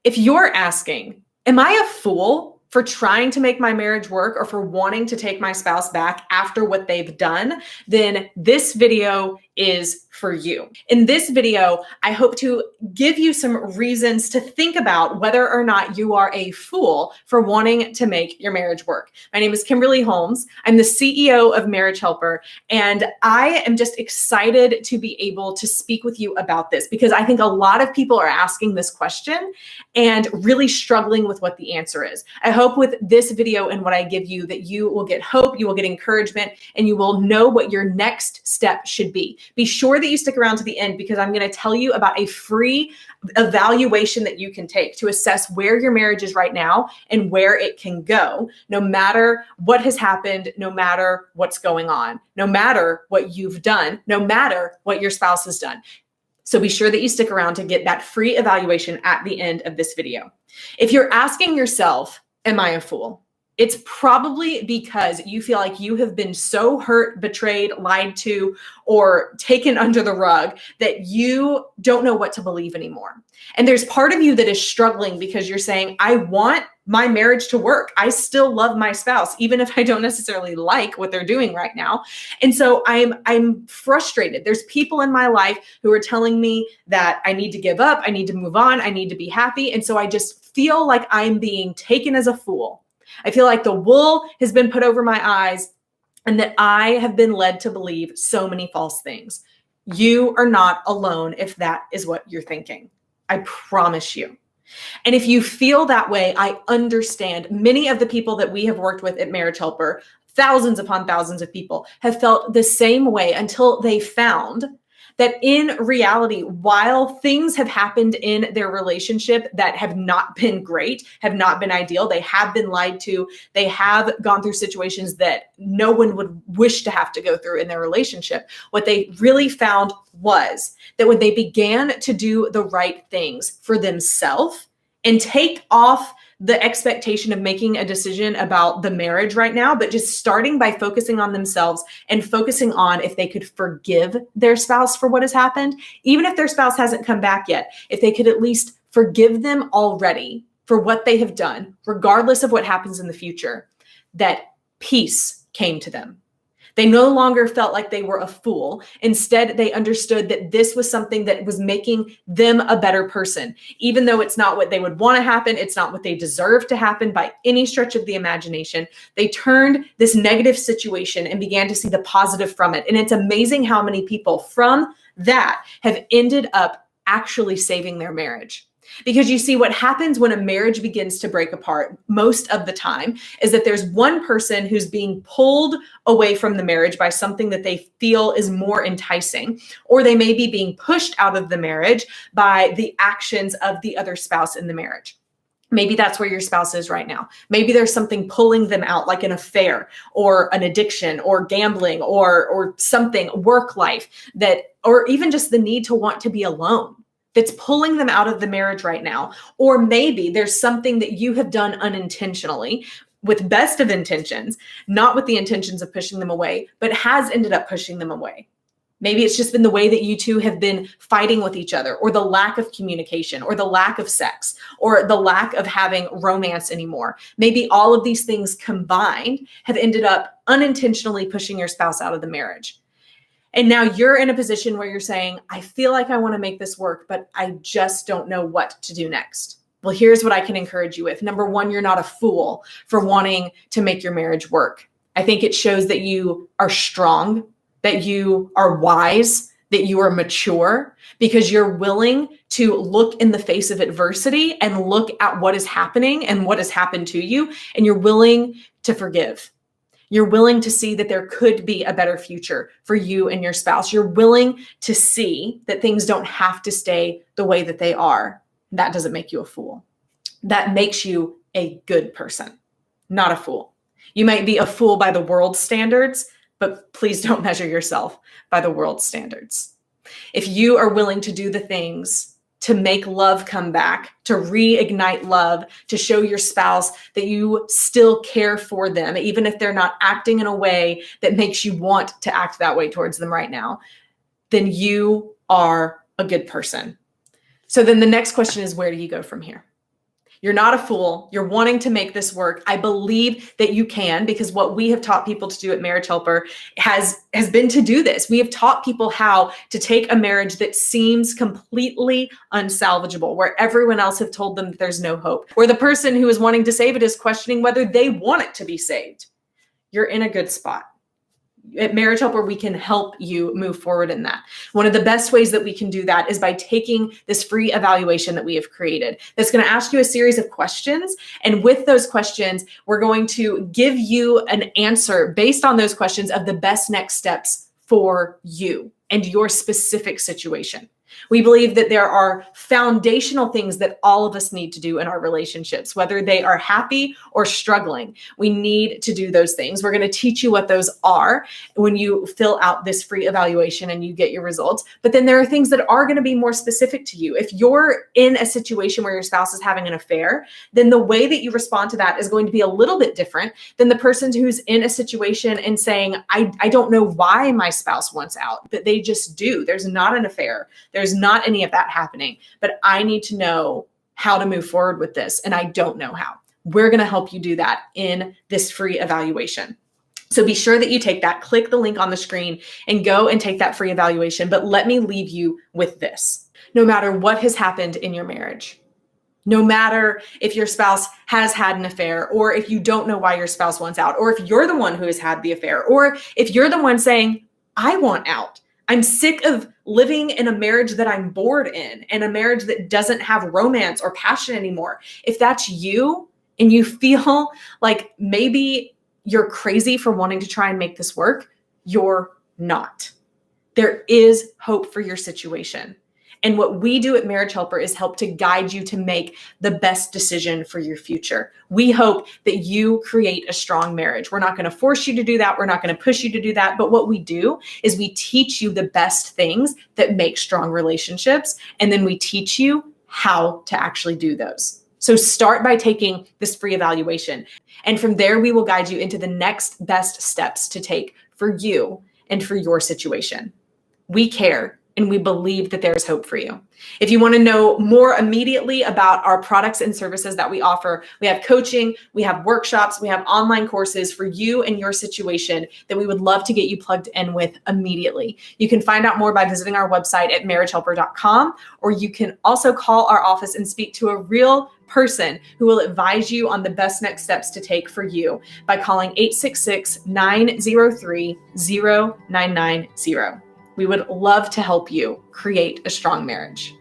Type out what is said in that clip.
If you're asking, am I a fool for trying to make my marriage work or for wanting to take my spouse back after what they've done, then this video is for you. In this video, I hope to give you some reasons to think about whether or not you are a fool for wanting to make your marriage work. My name is Kimberly Holmes. I'm the CEO of Marriage Helper, and I am just excited to be able to speak with you about this because I think a lot of people are asking this question and really struggling with what the answer is. I hope with this video and what I give you that you will get hope, you will get encouragement, and you will know what your next step should be. Be sure that you stick around to the end because I'm going to tell you about a free evaluation that you can take to assess where your marriage is right now and where it can go, no matter what has happened, no matter what's going on, no matter what you've done, no matter what your spouse has done. So be sure that you stick around to get that free evaluation at the end of this video. If you're asking yourself, am I a fool? It's probably because you feel like you have been so hurt, betrayed, lied to, or taken under the rug that you don't know what to believe anymore. And there's part of you that is struggling because you're saying, I want my marriage to work. I still love my spouse, even if I don't necessarily like what they're doing right now. And so I'm frustrated. There's people in my life who are telling me that I need to give up, I need to move on, I need to be happy. And so I just feel like I'm being taken as a fool. I feel like the wool has been put over my eyes and that I have been led to believe so many false things. You are not alone if that is what you're thinking. I promise you. And if you feel that way, I understand. Many of the people that we have worked with at Marriage Helper, thousands upon thousands of people, have felt the same way until they found that in reality, while things have happened in their relationship that have not been great, have not been ideal, they have been lied to, they have gone through situations that no one would wish to have to go through in their relationship, what they really found was that when they began to do the right things for themselves and take off the expectation of making a decision about the marriage right now, but just starting by focusing on themselves and focusing on if they could forgive their spouse for what has happened, even if their spouse hasn't come back yet, if they could at least forgive them already for what they have done, regardless of what happens in the future, that peace came to them. They no longer felt like they were a fool. Instead, they understood that this was something that was making them a better person. Even though it's not what they would want to happen, it's not what they deserve to happen by any stretch of the imagination, they turned this negative situation and began to see the positive from it. And it's amazing how many people from that have ended up actually saving their marriage. Because you see, what happens when a marriage begins to break apart most of the time is that there's one person who's being pulled away from the marriage by something that they feel is more enticing, or they may be being pushed out of the marriage by the actions of the other spouse in the marriage. Maybe that's where your spouse is right now. Maybe there's something pulling them out, like an affair or an addiction or gambling or something, work life, that, or even just the need to want to be alone, that's pulling them out of the marriage right now. Or maybe there's something that you have done unintentionally with best of intentions, not with the intentions of pushing them away, but has ended up pushing them away. Maybe it's just been the way that you two have been fighting with each other, or the lack of communication, or the lack of sex, or the lack of having romance anymore. Maybe all of these things combined have ended up unintentionally pushing your spouse out of the marriage. And now you're in a position where you're saying, I feel like I want to make this work, but I just don't know what to do next. Well, here's what I can encourage you with. Number one, you're not a fool for wanting to make your marriage work. I think it shows that you are strong, that you are wise, that you are mature, because you're willing to look in the face of adversity and look at what is happening and what has happened to you, and you're willing to forgive. You're willing to see that there could be a better future for you and your spouse. You're willing to see that things don't have to stay the way that they are. That doesn't make you a fool. That makes you a good person, not a fool. You might be a fool by the world's standards, but please don't measure yourself by the world's standards. If you are willing to do the things to make love come back, to reignite love, to show your spouse that you still care for them, even if they're not acting in a way that makes you want to act that way towards them right now, then you are a good person. So then the next question is, where do you go from here? You're not a fool. You're wanting to make this work. I believe that you can, because what we have taught people to do at Marriage Helper has been to do this. We have taught people how to take a marriage that seems completely unsalvageable, where everyone else have told them that there's no hope, where the person who is wanting to save it is questioning whether they want it to be saved. You're in a good spot. At Marriage Helper, we can help you move forward in that. One of the best ways that we can do that is by taking this free evaluation that we have created. That's going to ask you a series of questions. And with those questions, we're going to give you an answer based on those questions of the best next steps for you and your specific situation. We believe that there are foundational things that all of us need to do in our relationships, whether they are happy or struggling. We need to do those things. We're going to teach you what those are when you fill out this free evaluation and you get your results. But then there are things that are going to be more specific to you. If you're in a situation where your spouse is having an affair, then the way that you respond to that is going to be a little bit different than the person who's in a situation and saying, I don't know why my spouse wants out, but they just do. There's not an affair. There's not any of that happening, but I need to know how to move forward with this, and I don't know how. We're going to help you do that in this free evaluation. So be sure that you take that, click the link on the screen, and go and take that free evaluation. But let me leave you with this. No matter what has happened in your marriage, no matter if your spouse has had an affair, or if you don't know why your spouse wants out, or if you're the one who has had the affair, or if you're the one saying, I want out. I'm sick of living in a marriage that I'm bored in, and a marriage that doesn't have romance or passion anymore. If that's you and you feel like maybe you're crazy for wanting to try and make this work, you're not. There is hope for your situation. And what we do at Marriage Helper is help to guide you to make the best decision for your future. We hope that you create a strong marriage. We're not going to force you to do that. We're not going to push you to do that. But what we do is we teach you the best things that make strong relationships. And then we teach you how to actually do those. So start by taking this free evaluation. And from there, we will guide you into the next best steps to take for you and for your situation. We care. And we believe that there is hope for you. If you want to know more immediately about our products and services that we offer, we have coaching, we have workshops, we have online courses for you and your situation that we would love to get you plugged in with immediately. You can find out more by visiting our website at marriagehelper.com, or you can also call our office and speak to a real person who will advise you on the best next steps to take for you by calling 866-903-0990. We would love to help you create a strong marriage.